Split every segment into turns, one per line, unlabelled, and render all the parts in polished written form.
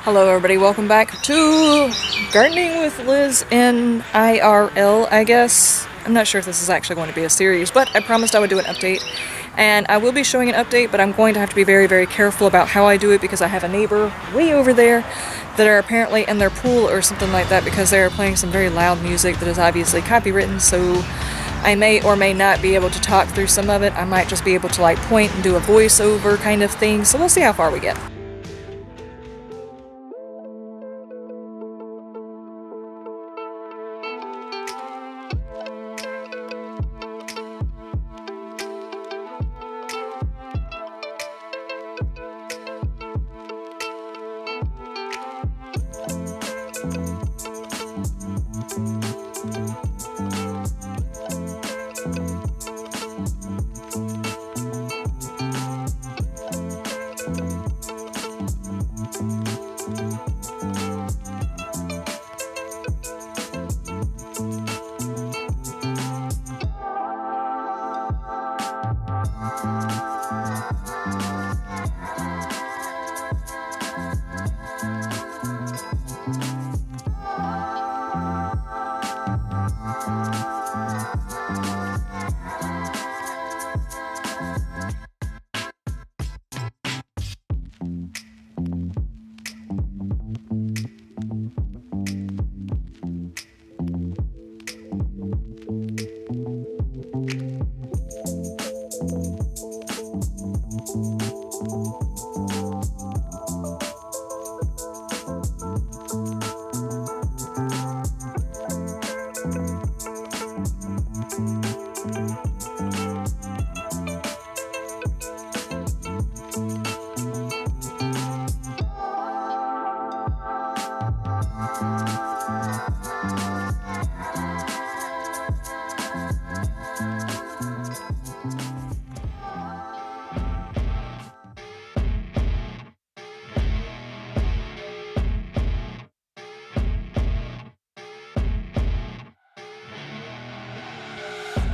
Hello everybody, welcome back to Gardening with Liz in IRL, I guess. I'm not sure if this is actually going to be a series, but I promised I would do an update. And I will be showing an update, but I'm going to have to be very, very careful about how I do it because I have a neighbor way over there that are apparently in their pool or something like that because they are playing some very loud music that is obviously copywritten, so I may or may not be able to talk through some of it. I might just be able to like point and do a voiceover kind of thing, so we'll see how far we get.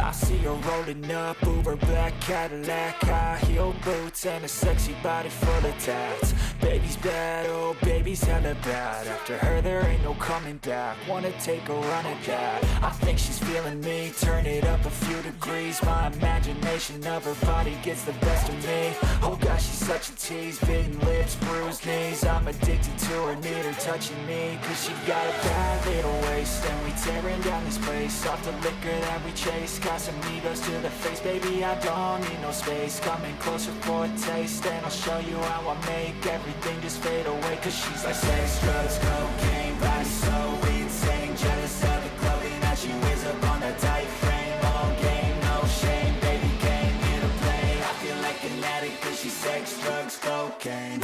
I see her rolling up, Uber black Cadillac, high heel boots and a sexy body full of tats. Baby's bad, oh baby's hella bad. After her there ain't no coming back. Wanna take a run at that. I think she's feeling me, turn it up a few degrees. My imagination of her body gets the best of me. Oh gosh, she's such a tease, bitten lips, bruised knees. I'm addicted to her, need her touching me, cause she got a bad little waist. And we tearing down this place, off the liquor that we chase. Got some egos to the face, baby, I don't need no space. Coming closer for a taste, and I'll show you how I make everything just fade away. Cause she's like sex, drugs, cocaine, body so insane. Jealous of the clothing that she wears up on a tight frame. All game, no shame, baby came here to play. I feel like an addict cause she's sex, drugs, cocaine.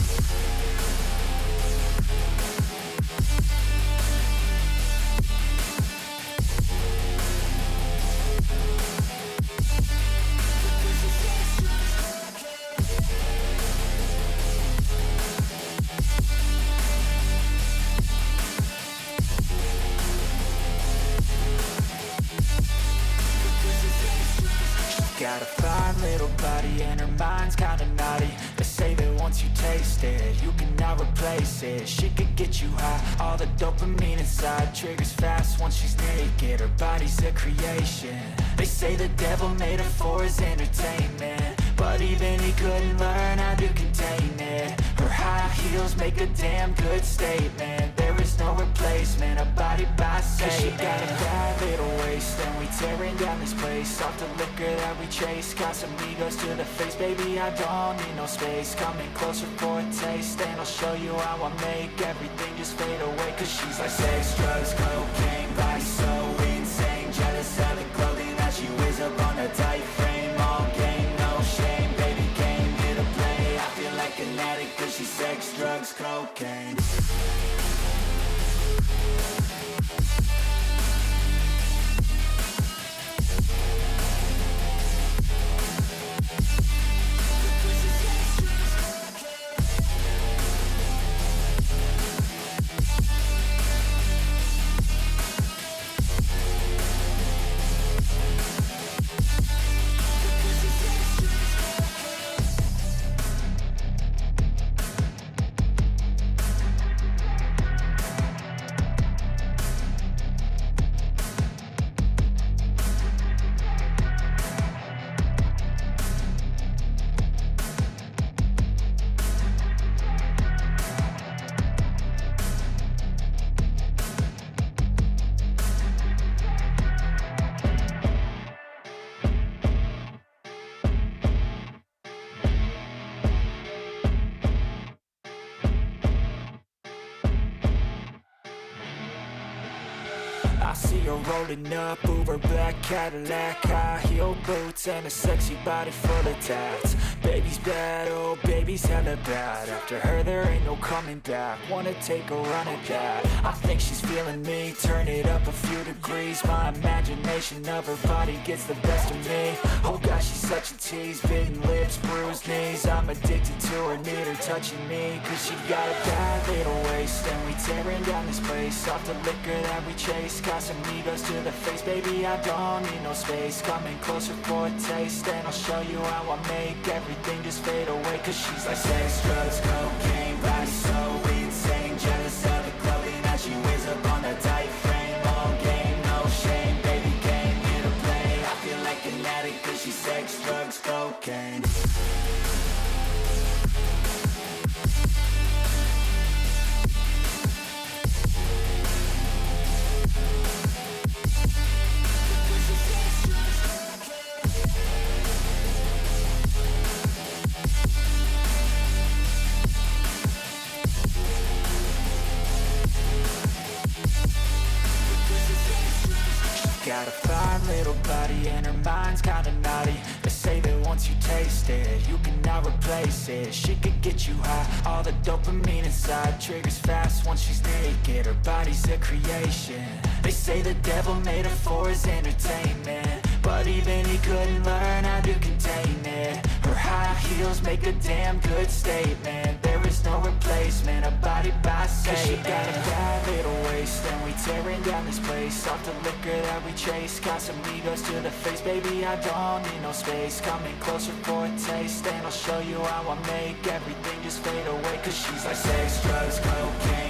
Got a fine little body and her mind's kinda naughty. They say that once you taste it, you cannot replace it. She could get you high, all the dopamine inside triggers fast once she's naked. Her body's a creation. They say the devil made her for his entertainment, but even he couldn't learn how to contain it. Her high heels make a damn good statement. There is no replacement, a body by Satan. Cause she got a bad little waist, and we tearing down this place. Off the liquor that we chase, got some egos to the face. Baby, I don't need no space. Coming closer for a taste, and I'll show you how I make everything just fade away. Cause she's like sex, drugs, cocaine, body so insane. Jealous of the clothing that she wears up on a tight frame. All game, no shame, baby came here to play. I feel like an addict cause she's sex, drugs, cocaine. I see her rolling up, Uber black Cadillac, high heel boots and a sexy body full of tats. Baby's bad, oh baby's hella bad. After her there ain't no coming back. Wanna take a run at that. I think she's feeling me, turn it up a few degrees. My imagination of her body gets the best of me. Oh gosh, she's such a tease, bitten lips, bruised knees. I'm addicted to her, need her touching me. Cause she got a bad little waist, and we tearing down this place. Off the liquor that we chase, Casamigos to the face. Baby, I don't need no space. Coming closer for a taste, and I'll show you how I make everything just fade away. Cause she's like sex, drugs, cocaine, body so insane. Jealous of the clothing that she wears up on that tight frame. All game, no shame, baby came here to play. I feel like an addict cause she's sex, drugs, cocaine. Got a fine little body and her mind's kinda naughty. They say that once you taste it, you cannot replace it. She could get you high, all the dopamine inside triggers fast once she's naked. Her body's a creation. They say the devil made her for his entertainment, but even he couldn't learn how to contain it. Her high heels make a damn good statement. There is no replacement, a body by Satan. Cause she got a bad little waist, and we tearing down this place. Off the liquor that we chase, Casamigos to the face. Baby, I don't need no space. Coming closer for a taste, and I'll show you how I make everything just fade away. Cause she's like sex, drugs, cocaine,